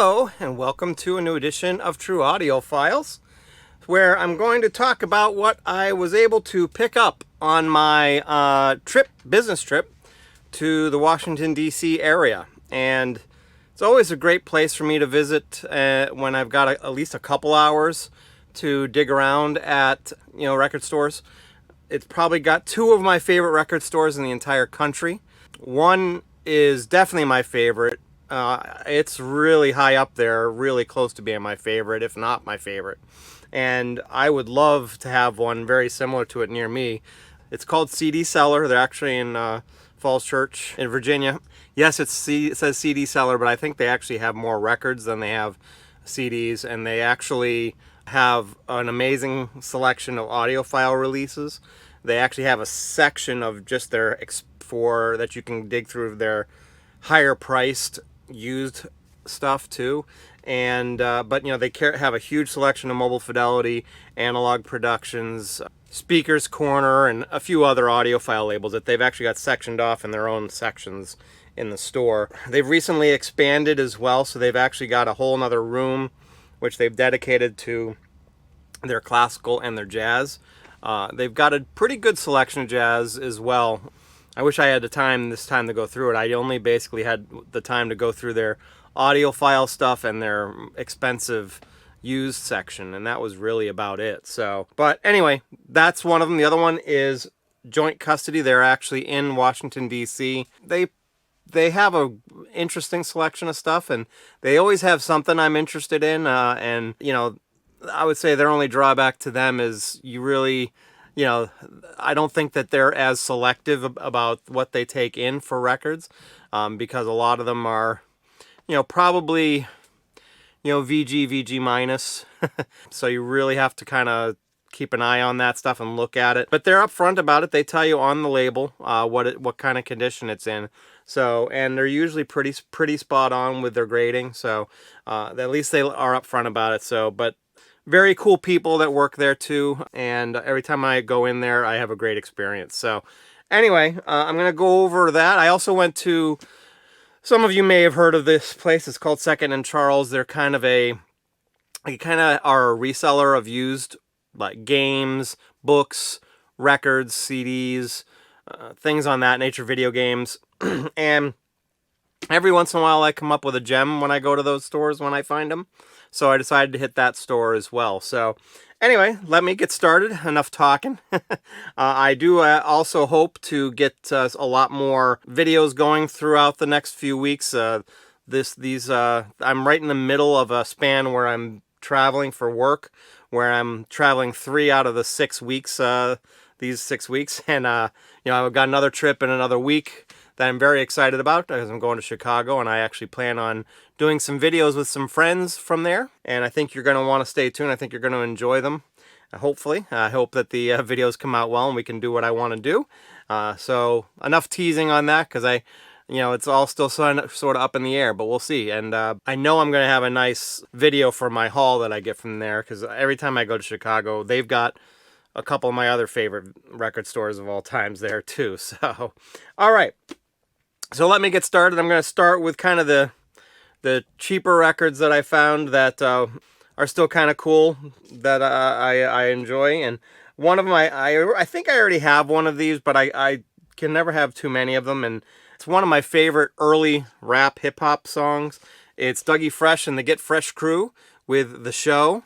Hello, and welcome to a new edition of True Audio Files, where I'm going to talk about what I was able to pick up on my business trip to the Washington, D.C. area. And it's always a great place for me to visit when I've got at least a couple hours to dig around at, record stores. It's probably got two of my favorite record stores in the entire country. One is definitely my favorite. It's really high up there, really close to being my favorite, if not my favorite. And I would love to have one very similar to it near me. It's called CD Cellar. They're actually in Falls Church in Virginia. Yes, it says CD Cellar, but I think they actually have more records than they have CDs, and they actually have an amazing selection of audiophile releases. They actually have a section of just their that you can dig through their higher priced used stuff too. And but they have a huge selection of Mobile Fidelity, Analog Productions, Speakers Corner, and a few other audiophile labels that they've actually got sectioned off in their own sections in the store. They've recently expanded as well, so they've actually got a whole nother room which they've dedicated to their classical and their jazz. They've got a pretty good selection of jazz as well. I wish I had this time to go through it. I only basically had the time to go through their audiophile stuff and their expensive used section, and that was really about it. So, but anyway, that's one of them. The other one is Joint Custody. They're actually in Washington, D.C. They have a interesting selection of stuff, and they always have something I'm interested in. And I would say their only drawback to them is I don't think that they're as selective about what they take in for records, because a lot of them are, probably, VG minus. So you really have to kind of keep an eye on that stuff and look at it. But they're upfront about it. They tell you on the label what kind of condition it's in. So, and they're usually pretty spot on with their grading. So at least they are upfront about it. So, but very cool people that work there too, and every time I go in there I have a great experience. So anyway, I'm gonna go over that. I also went to, some of you may have heard of this place, it's called Second and Charles. They're kind of are a reseller of used like games, books, records, CDs, things on that nature, video games. And every once in a while I come up with a gem when I go to those stores when I find them. So I decided to hit that store as well. So anyway, let me get started. Enough talking. I do also hope to get a lot more videos going throughout the next few weeks. I'm right in the middle of a span where I'm traveling for work, where I'm traveling 3 out of the 6 weeks, these 6 weeks. And, I've got another trip in another week that I'm very excited about, because I'm going to Chicago, and I actually plan on doing some videos with some friends from there. And I think you're going to want to stay tuned. I think you're going to enjoy them, hopefully. I hope that the videos come out well and we can do what I want to do. So enough teasing on that, because it's all still sort of up in the air, but we'll see. And I know I'm going to have a nice video for my haul that I get from there, because every time I go to Chicago, they've got a couple of my other favorite record stores of all times there too. So, all right. So let me get started. I'm going to start with kind of the cheaper records that I found that are still kind of cool, that I enjoy. And one of them, I think I already have one of these, but I can never have too many of them. And it's one of my favorite early rap hip-hop songs. It's Dougie Fresh and the Get Fresh Crew with The Show.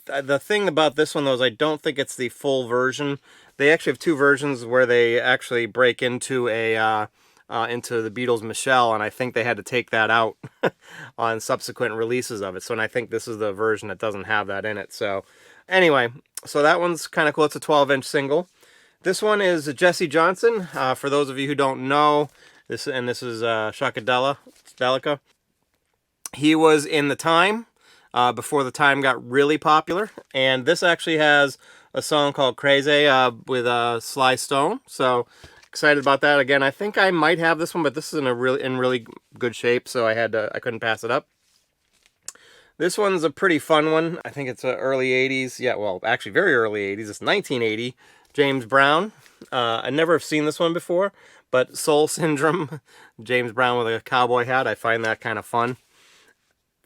The thing about this one, though, is I don't think it's the full version. They actually have two versions where they actually break into into the Beatles' Michelle, and I think they had to take that out on subsequent releases of it. So, and I think this is the version that doesn't have that in it. So anyway, so that one's kind of cool. It's a 12-inch single. This one is Jesse Johnson. For those of you who don't know, this is Shockadelica. He was in The Time, before The Time got really popular. And this actually has a song called Crazy with Sly Stone. So excited about that. Again, I think I might have this one, but this is in really good shape, so I couldn't pass it up. This one's a pretty fun one. I think it's early 80s. Yeah, well, actually very early 80s. It's 1980. James Brown. I never have seen this one before, but Soul Syndrome, James Brown with a cowboy hat. I find that kind of fun.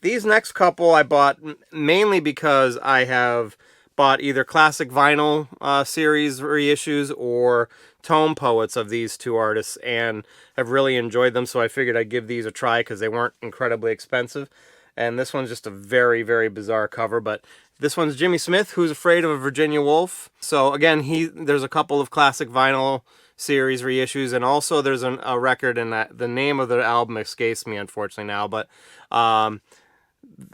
These next couple I bought mainly because I have bought either classic vinyl series reissues or tone poets of these two artists and have really enjoyed them, so I figured I'd give these a try because they weren't incredibly expensive. And this one's just a very, very bizarre cover, but this one's Jimmy Smith, Who's Afraid of a Virginia Wolf. So again, there's a couple of classic vinyl series reissues, and also there's a record, and the name of the album escapes me unfortunately now, but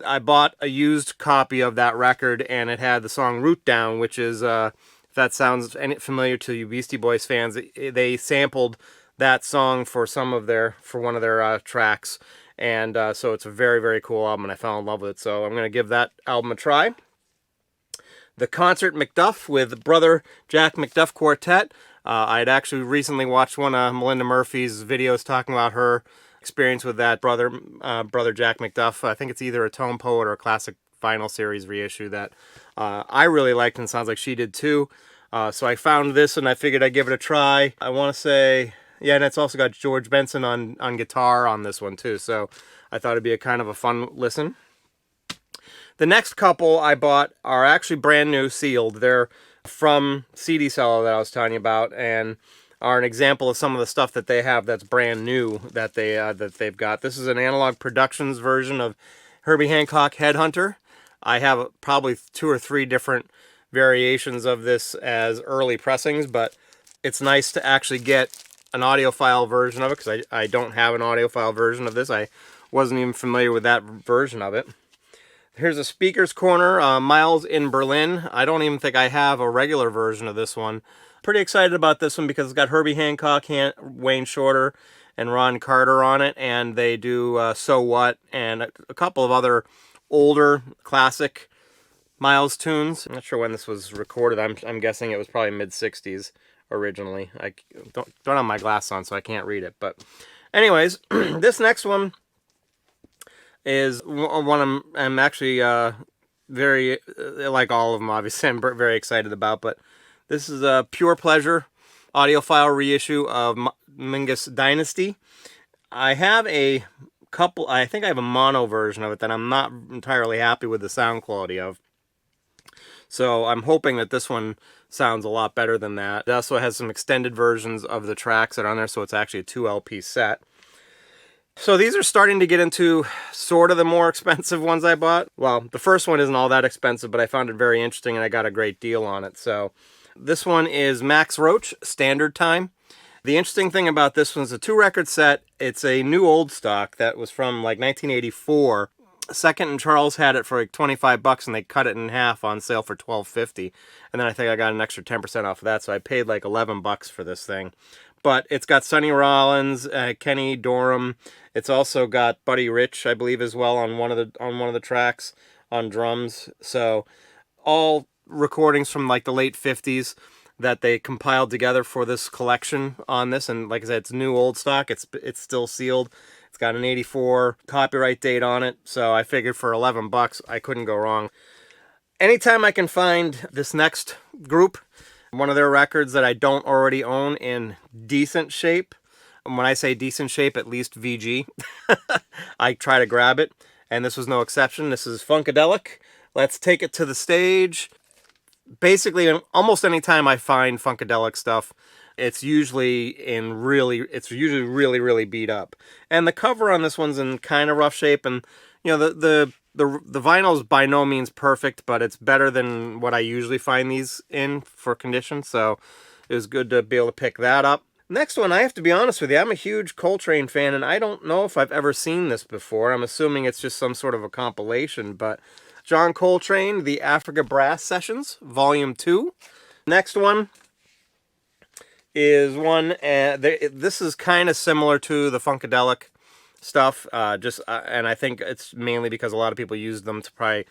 I bought a used copy of that record, and it had the song Root Down, which is, if that sounds familiar to you Beastie Boys fans, they sampled that song for one of their tracks. And so it's a very, very cool album, and I fell in love with it. So I'm going to give that album a try. The Concert McDuff with Brother Jack McDuff Quartet. I had actually recently watched one of Melinda Murphy's videos talking about her experience with that brother Jack McDuff. I think it's either a tone poet or a classic vinyl series reissue that I really liked, and sounds like she did too. So I found this and I figured I'd give it a try. I want to say, yeah, and it's also got George Benson on guitar on this one too, so I thought it'd be a kind of a fun listen. The next couple I bought are actually brand new, sealed. They're from CD Seller that I was telling you about, and are an example of some of the stuff that they have that's brand new that they've got. This is an Analog Productions version of Herbie Hancock Headhunter. I have probably 2 or 3 different variations of this as early pressings, but it's nice to actually get an audiophile version of it, because I don't have an audiophile version of this. I wasn't even familiar with that version of it. Here's a Speaker's Corner, Miles in Berlin. I don't even think I have a regular version of this one. Pretty excited about this one because it's got Herbie Hancock, Wayne Shorter, and Ron Carter on it, and they do So What, and a couple of other older classic Miles tunes. I'm not sure when this was recorded. I'm guessing it was probably mid-60s originally. I don't have my glass on, so I can't read it. But anyways, this next one is one I'm actually very, like all of them, obviously, I'm very excited about. But this is a Pure Pleasure audiophile reissue of Mingus Dynasty. I have a couple, I think I have a mono version of it that I'm not entirely happy with the sound quality of. So I'm hoping that this one sounds a lot better than that. It also has some extended versions of the tracks that are on there, so it's actually a 2 LP set. So these are starting to get into sort of the more expensive ones I bought. Well, the first one isn't all that expensive, but I found it very interesting and I got a great deal on it. So this one is Max Roach, Standard Time. The interesting thing about this one is a 2-record set. It's a new old stock that was from like 1984. Second and Charles had it for like $25 and they cut it in half on sale for $12.50. And then I think I got an extra 10% off of that, so I paid like $11 for this thing. But it's got Sonny Rollins, Kenny Dorham. It's also got Buddy Rich, I believe, as well on one of the tracks on drums. So all recordings from like the late 50s that they compiled together for this collection on this. And like I said, it's new old stock. It's still sealed. It's got an 84 copyright date on it. So I figured for $11 I couldn't go wrong. Anytime I can find this next group, one of their records that I don't already own in decent shape, and when I say decent shape, at least VG, I try to grab it, and this was no exception. This is Funkadelic. Let's Take It to the Stage. Basically, almost any time I find Funkadelic stuff, it's usually really, really beat up. And the cover on this one's in kind of rough shape, and you know the vinyl's by no means perfect, but it's better than what I usually find these in for condition, so it was good to be able to pick that up. Next one, I have to be honest with you, I'm a huge Coltrane fan, and I don't know if I've ever seen this before. I'm assuming it's just some sort of a compilation, but John Coltrane, The Africa Brass Sessions, Volume 2. Next one is one, this is kind of similar to the Funkadelic stuff, and I think it's mainly because a lot of people use them to probably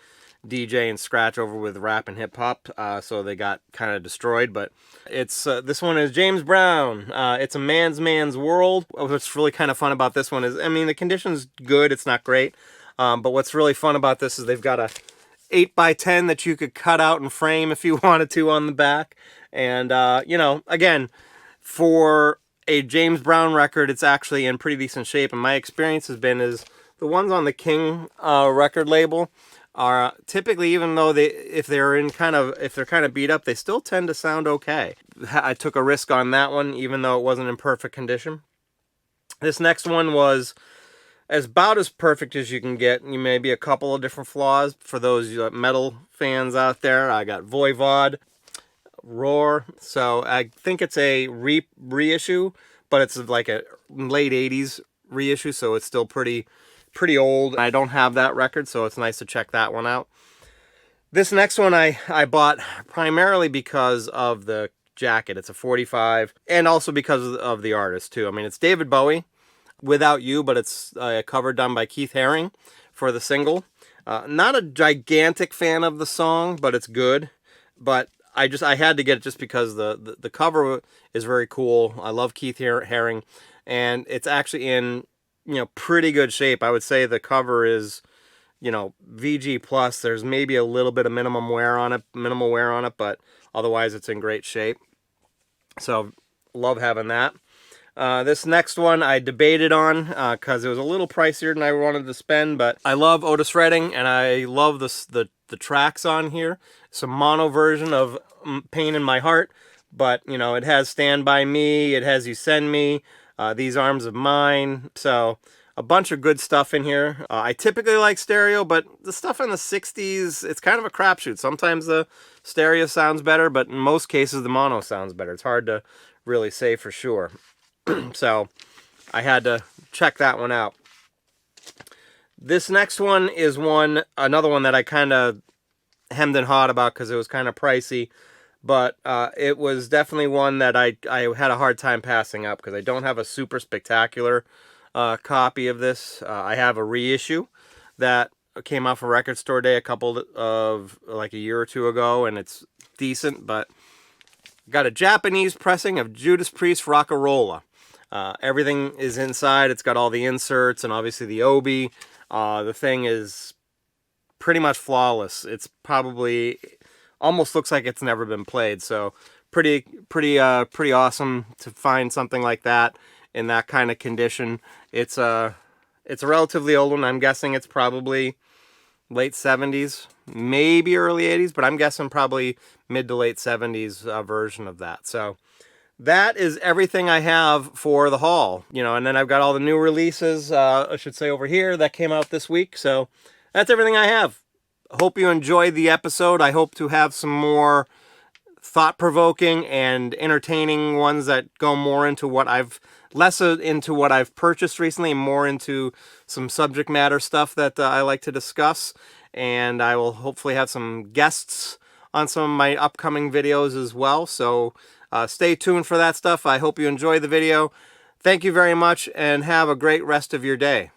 DJ and scratch over with rap and hip hop, so they got kind of destroyed. But it's this one is James Brown. It's a man's world. What's really kind of fun about this one is, I mean, the condition's good. It's not great, but what's really fun about this is they've got a 8x10 that you could cut out and frame if you wanted to on the back, and you know, again, for a James Brown record, it's actually in pretty decent shape, and my experience has been is the ones on the King record label are typically, even though if they're kind of beat up, they still tend to sound okay. I took a risk on that one, even though it wasn't in perfect condition. This next one was about as perfect as you can get. You may be a couple of different flaws for those metal fans out there. I got Voivod, Roar. So I think it's a reissue, but it's like a late 80s reissue, so it's still pretty old. I don't have that record, so it's nice to check that one out. This next one I bought primarily because of the jacket. It's a 45, and also because of the artist too. I mean, it's David Bowie, Without You, but it's a cover done by Keith Haring for the single. Not a gigantic fan of the song, but it's good. But I had to get it just because the cover is very cool. I love Keith Haring, and it's actually in pretty good shape. I would say the cover is VG plus. There's maybe a little bit of minimal wear on it, but otherwise it's in great shape. So love having that. This next one I debated on because it was a little pricier than I wanted to spend, but I love Otis Redding, and I love the tracks on here. It's a mono version of Pain in My Heart, but it has Stand By Me, it has You Send Me, These Arms of Mine, so a bunch of good stuff in here. I typically like stereo, but the stuff in the 60s, it's kind of a crapshoot. Sometimes the stereo sounds better, but in most cases the mono sounds better. It's hard to really say for sure. So I had to check that one out. This next one is another one that I kind of hemmed and hawed about because it was kind of pricey, but it was definitely one that I had a hard time passing up because I don't have a super spectacular copy of this. I have a reissue that came out for Record Store Day like a year or two ago, and it's decent, but got a Japanese pressing of Judas Priest Rock-a-Rolla. Everything is inside. It's got all the inserts and obviously the Obi. The thing is pretty much flawless. It's probably almost looks like it's never been played. So pretty awesome to find something like that in that kind of condition. It's a relatively old one. I'm guessing it's probably late 70s, maybe early 80s, but I'm guessing probably mid to late 70s version of that. So that is everything I have for the haul, and then I've got all the new releases, I should say over here, that came out this week. So that's everything I have. I hope you enjoyed the episode. I hope to have some more thought-provoking and entertaining ones that go more into less into what I've purchased recently, more into some subject matter stuff that I like to discuss. And I will hopefully have some guests on some of my upcoming videos as well. So stay tuned for that stuff. I hope you enjoyed the video. Thank you very much, and have a great rest of your day.